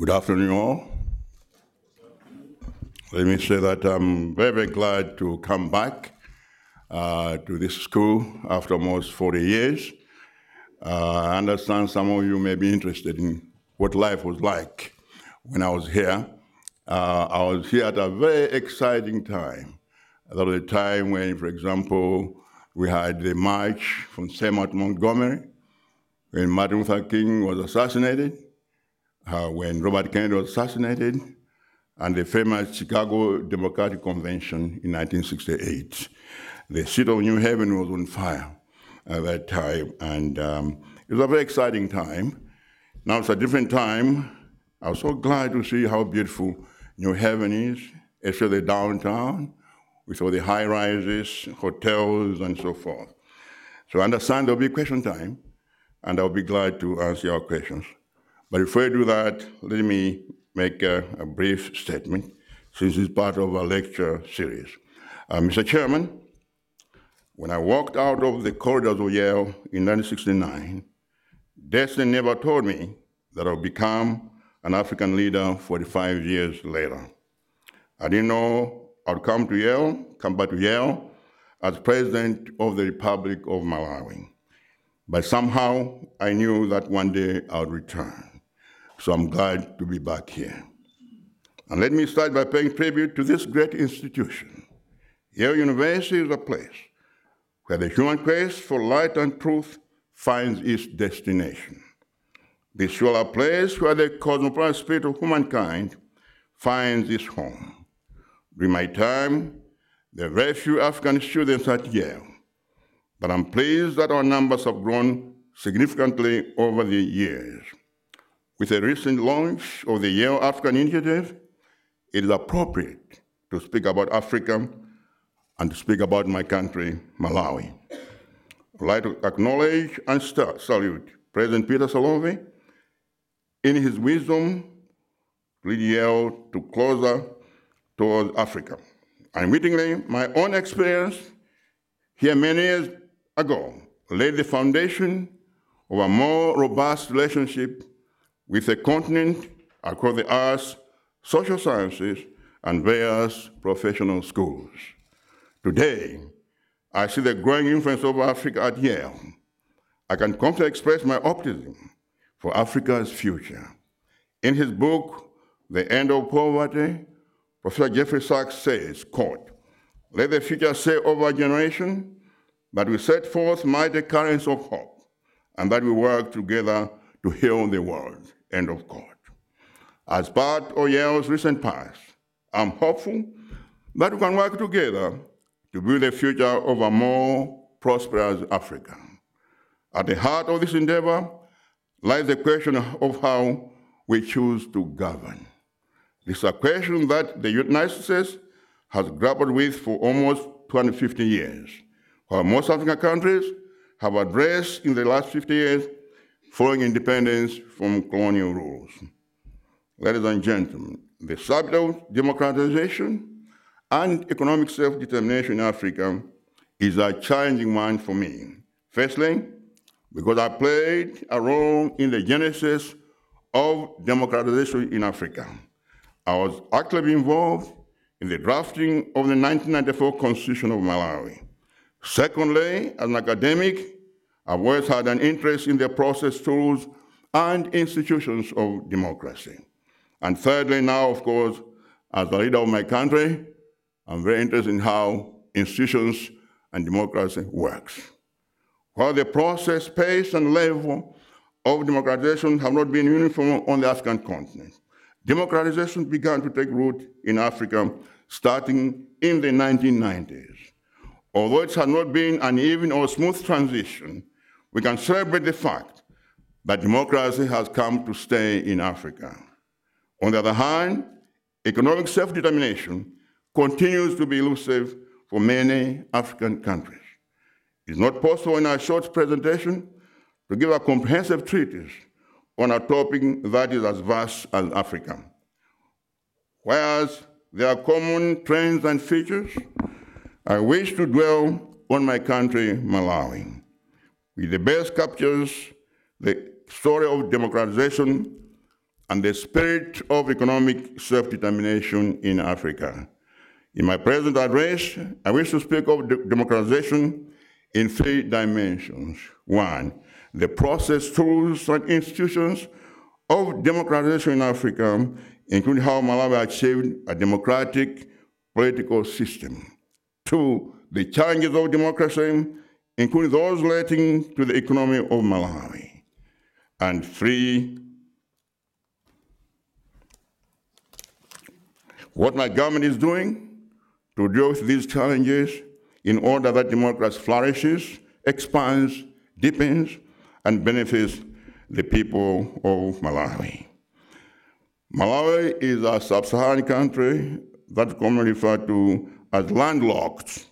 Good afternoon, all. Let me say that I'm very, very glad to come back to this school after almost 40 years. I understand some of you may be interested in what life was like when I was here. I was here at a very exciting time. That was a time when, for example, we had the march from Selma to Montgomery, when Martin Luther King was assassinated, when Robert Kennedy was assassinated, and the famous Chicago Democratic Convention in 1968. The city of New Haven was on fire at that time, and it was a very exciting time. Now it's a different time. I was so glad to see how beautiful New Haven is, especially downtown, with all the high-rises, hotels, and so forth. So I understand there'll be question time, and I'll be glad to answer your questions. But before I do that, let me make a brief statement, since it's part of our lecture series. Mr. Chairman, when I walked out of the corridors of Yale in 1969, destiny never told me that I would become an African leader 45 years later. I didn't know I'd come back to Yale as President of the Republic of Malawi. But somehow I knew that one day I would return. So I'm glad to be back here. And let me start by paying tribute to this great institution. Yale University is a place where the human quest for light and truth finds its destination. This is a place where the cosmopolitan spirit of humankind finds its home. During my time, there were very few African students at Yale, but I'm pleased that our numbers have grown significantly over the years. With the recent launch of the Yale African Initiative, it is appropriate to speak about Africa and to speak about my country, Malawi. I'd like to acknowledge and salute President Peter Salovey in his wisdom to lead Yale to closer towards Africa. Unwittingly, my own experience here many years ago laid the foundation of a more robust relationship with a continent across the arts, social sciences, and various professional schools. Today, I see the growing influence of Africa at Yale. I can confidently express my optimism for Africa's future. In his book, The End of Poverty, Professor Jeffrey Sachs says, quote, "Let the future say over a generation that we set forth mighty currents of hope and that we work together to heal the world," end of quote. As part of Yale's recent past, I'm hopeful that we can work together to build the future of a more prosperous Africa. At the heart of this endeavor lies the question of how we choose to govern. This is a question that the United States has grappled with for almost 250 years, while most African countries have addressed in the last 50 years following independence from colonial rules. Ladies and gentlemen, the subject of democratization and economic self-determination in Africa is a challenging one for me. Firstly, because I played a role in the genesis of democratization in Africa. I was actively involved in the drafting of the 1994 Constitution of Malawi. Secondly, as an academic, I've always had an interest in the process, tools, and institutions of democracy. And thirdly, now, of course, as the leader of my country, I'm very interested in how institutions and democracy works. While the process, pace, and level of democratization have not been uniform on the African continent, democratization began to take root in Africa starting in the 1990s. Although it has not been an even or smooth transition, we can celebrate the fact that democracy has come to stay in Africa. On the other hand, economic self-determination continues to be elusive for many African countries. It's not possible in a short presentation to give a comprehensive treatise on a topic that is as vast as Africa. Whereas there are common trends and features, I wish to dwell on my country, Malawi, which the best captures the story of democratization and the spirit of economic self-determination in Africa. In my present address, I wish to speak of democratization in 3 dimensions. 1, the process, tools, and institutions of democratization in Africa, including how Malawi achieved a democratic political system. 2, the challenges of democracy, including those relating to the economy of Malawi. And 3, what my government is doing to deal with these challenges in order that democracy flourishes, expands, deepens, and benefits the people of Malawi. Malawi is a sub-Saharan country that's commonly referred to as landlocked.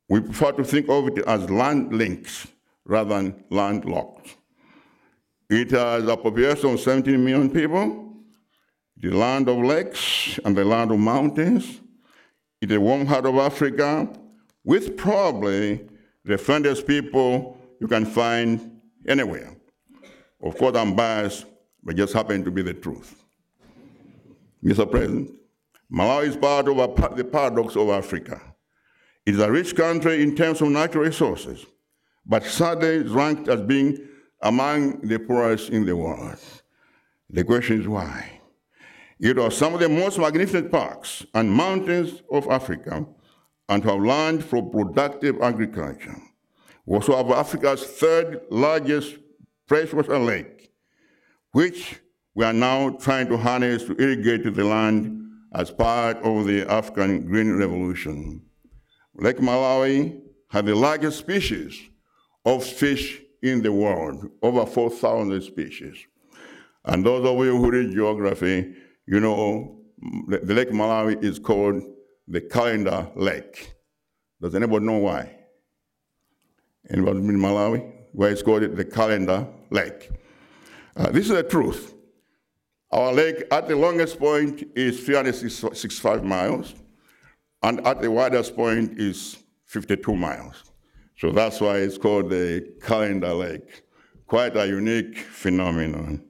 We prefer to think of it as land links rather than landlocked. It has a population of 17 million people, the land of lakes and the land of mountains. It's a warm heart of Africa with probably the friendliest people you can find anywhere. Of course, I'm biased, but just happen to be the truth. Mr. President, Malawi is part of the paradox of Africa. It is a rich country in terms of natural resources, but sadly is ranked as being among the poorest in the world. The question is why? It has some of the most magnificent parks and mountains of Africa and have land for productive agriculture. We also have Africa's 3rd largest freshwater lake, which we are now trying to harness to irrigate the land as part of the African Green Revolution. Lake Malawi has the largest species of fish in the world, over 4,000 species. And those of you who read geography, you know the Lake Malawi is called the Calendar Lake. Does anybody know why? Anybody in Malawi? Why it's called the Calendar Lake? This is the truth. Our lake at the longest point is 365 miles, and at the widest point is 52 miles. So that's why it's called the Calendar Lake. Quite a unique phenomenon.